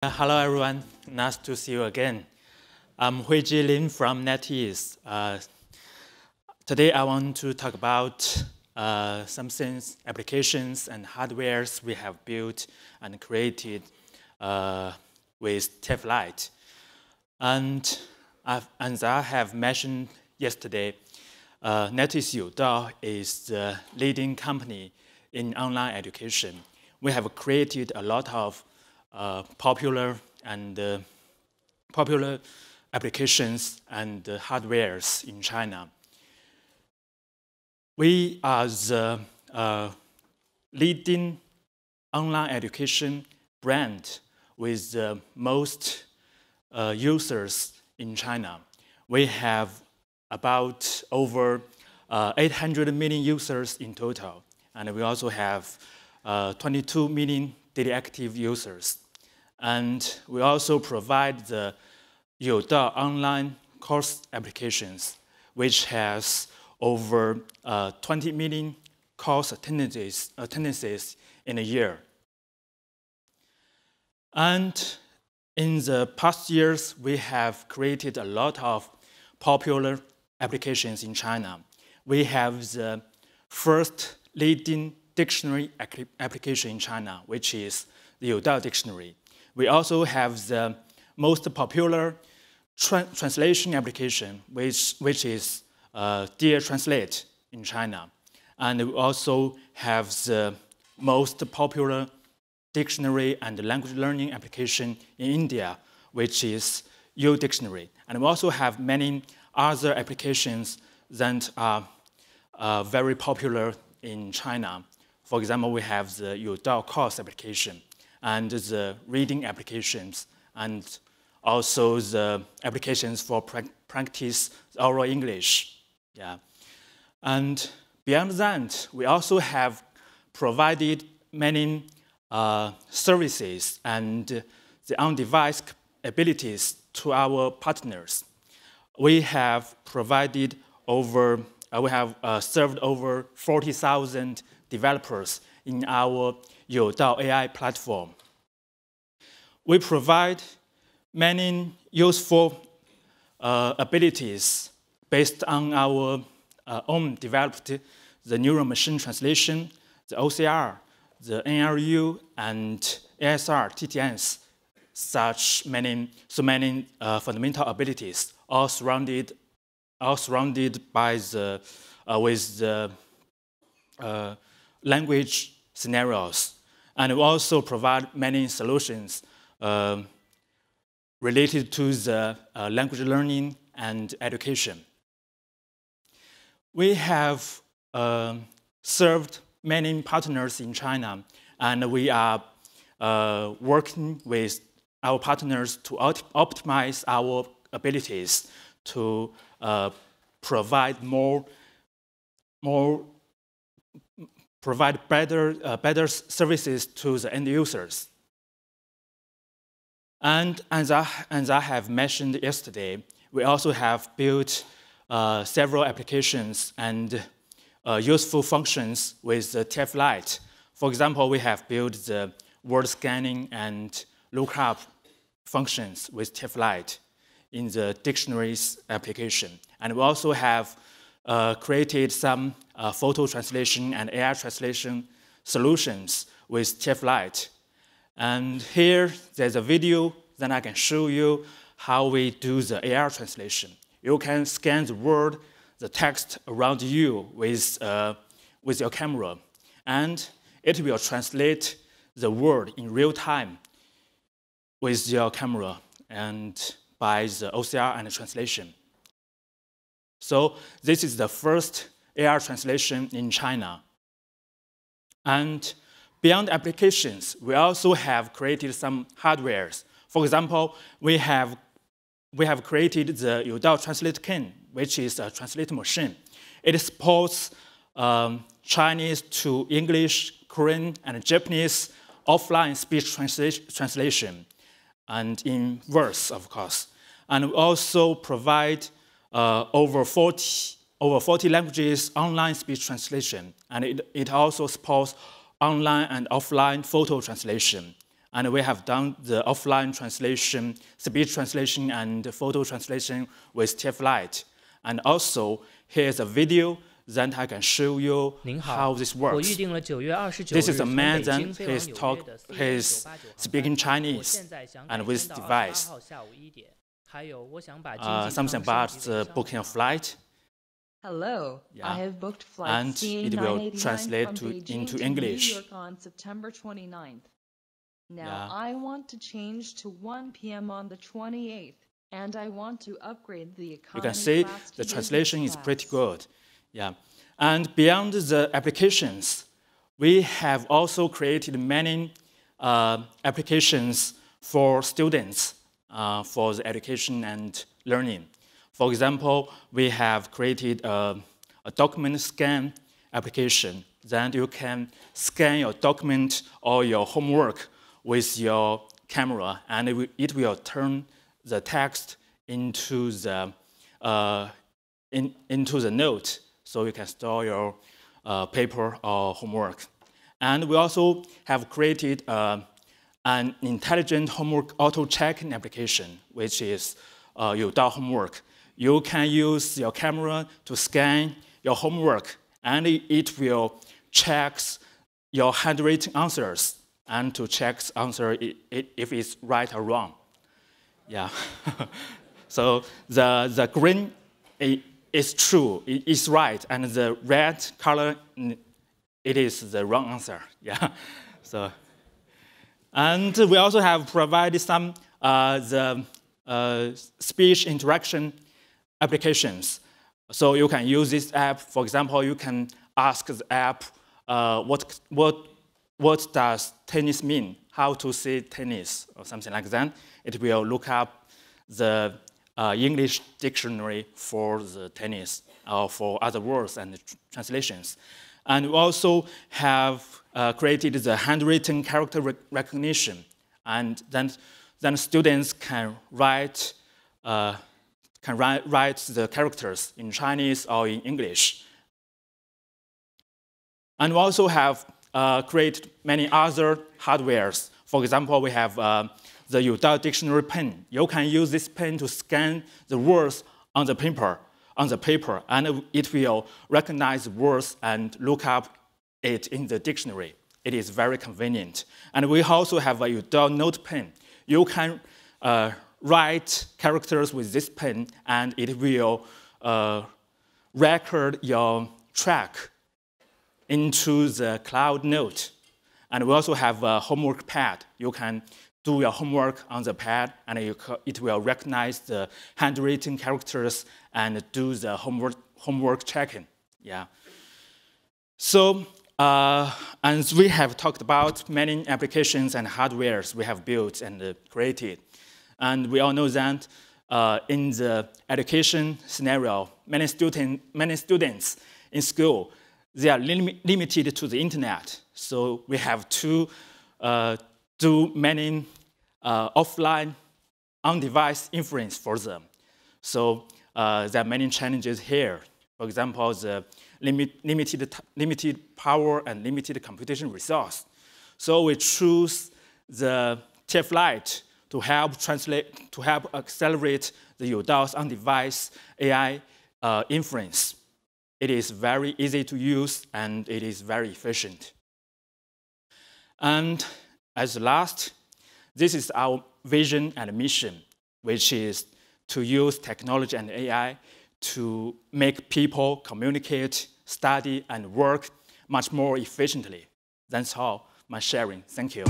Hello, everyone. Nice to see you again. I'm Huijie Lin from Netease. Today, I want to talk about some things, applications, and hardwares we have built and created with TensorFlow Lite. And as I have mentioned yesterday, Netease Youdao is the leading company in online education. We have created a lot of popular applications and hardwares in China. We are the leading online education brand with the most users in China. We have about over 800 million users in total, and we also have 22 million daily active users. And we also provide the Youdao online course applications, which has over 20 million course attendances in a year. And in the past years, we have created a lot of popular applications in China. We have the first leading dictionary application in China, which is the Youdao Dictionary. We also have the most popular translation application, which is Dear Translate in China. And we also have the most popular dictionary and language learning application in India, which is Udictionary. And we also have many other applications that are very popular in China. For example, we have the Youdao course application and the reading applications, and also the applications for practice oral English. Yeah. And beyond that, we also have provided many services and the on-device abilities to our partners. We have provided served over 40,000 developers in our Youdao AI platform. We provide many useful abilities based on our own developed the neural machine translation, the OCR, the NLU, and ASR, TTNs, so many fundamental abilities, all surrounded by with the language scenarios. And we also provide many solutions related to the language learning and education. We have served many partners in China, and we are working with our partners to optimize our abilities to provide better services to the end users. And as I have mentioned yesterday, we also have built several applications and useful functions with the TensorFlow Lite. For example, we have built the word scanning and lookup functions with TensorFlow Lite in the dictionaries application. And we also have created some photo translation and AI translation solutions with TensorFlow Lite. And here, there's a video that I can show you how we do the AI translation. You can scan the word, the text around you with your camera, and it will translate the word in real time with your camera and by the OCR and the translation. So this is the first AI translation in China. And beyond applications, we also have created some hardwares. For example, we have created the Youdao Translate King, which is a translate machine. It supports Chinese to English, Korean, and Japanese offline speech translation, and in verse, of course. And we also provide over 40 languages online speech translation, and it also supports online and offline photo translation. And we have done the offline translation, speech translation, and photo translation with TF Lite. And also, here's a video that I can show you how this works. This is a man that he's speaking Chinese and with device. Something about the booking of flight. Hello, I have booked flight and it will translate into English. New York on September 29th. Now I want to change to 1 p.m. on the 28th, and I want to upgrade the economy. You can see the translation is pretty good. Yeah, and beyond the applications, we have also created many applications for students for the education and learning. For example, we have created a document scan application. Then you can scan your document or your homework with your camera, and it will turn the text into the note, so you can store your paper or homework. And we also have created an intelligent homework auto-checking application, which is Youdao Homework. You can use your camera to scan your homework, and it will check your handwritten answers and to check answer if it's right or wrong. Yeah. So the green is true, it is right, and the red color, it is the wrong answer. Yeah. So, and we also have provided some speech interaction applications. So you can use this app. For example, you can ask the app, what does tennis mean? How to say tennis, or something like that. It will look up the English dictionary for the tennis, or for other words and translations. And we also have created the handwritten character recognition. And then students can write the characters in Chinese or in English. And we also have created many other hardwares. For example, we have the Youdao dictionary pen. You can use this pen to scan the words on the paper, and it will recognize the words and look up it in the dictionary. It is very convenient. And we also have a Youdao note pen. You can write characters with this pen, and it will record your track into the cloud note. And we also have a homework pad. You can do your homework on the pad, and it will recognize the handwritten characters and do the homework checking. Yeah. So, and we have talked about many applications and hardwares we have built and created. And we all know that in the education scenario, many students in school, they are limited to the internet. So we have to do many offline, on-device inference for them. So there are many challenges here. For example, the limited power and limited computation resource. So we choose the TF Lite to help accelerate the Youdao's on-device AI inference. It is very easy to use, and it is very efficient. And as last, this is our vision and mission, which is to use technology and AI to make people communicate, study, and work much more efficiently. That's all my sharing. Thank you.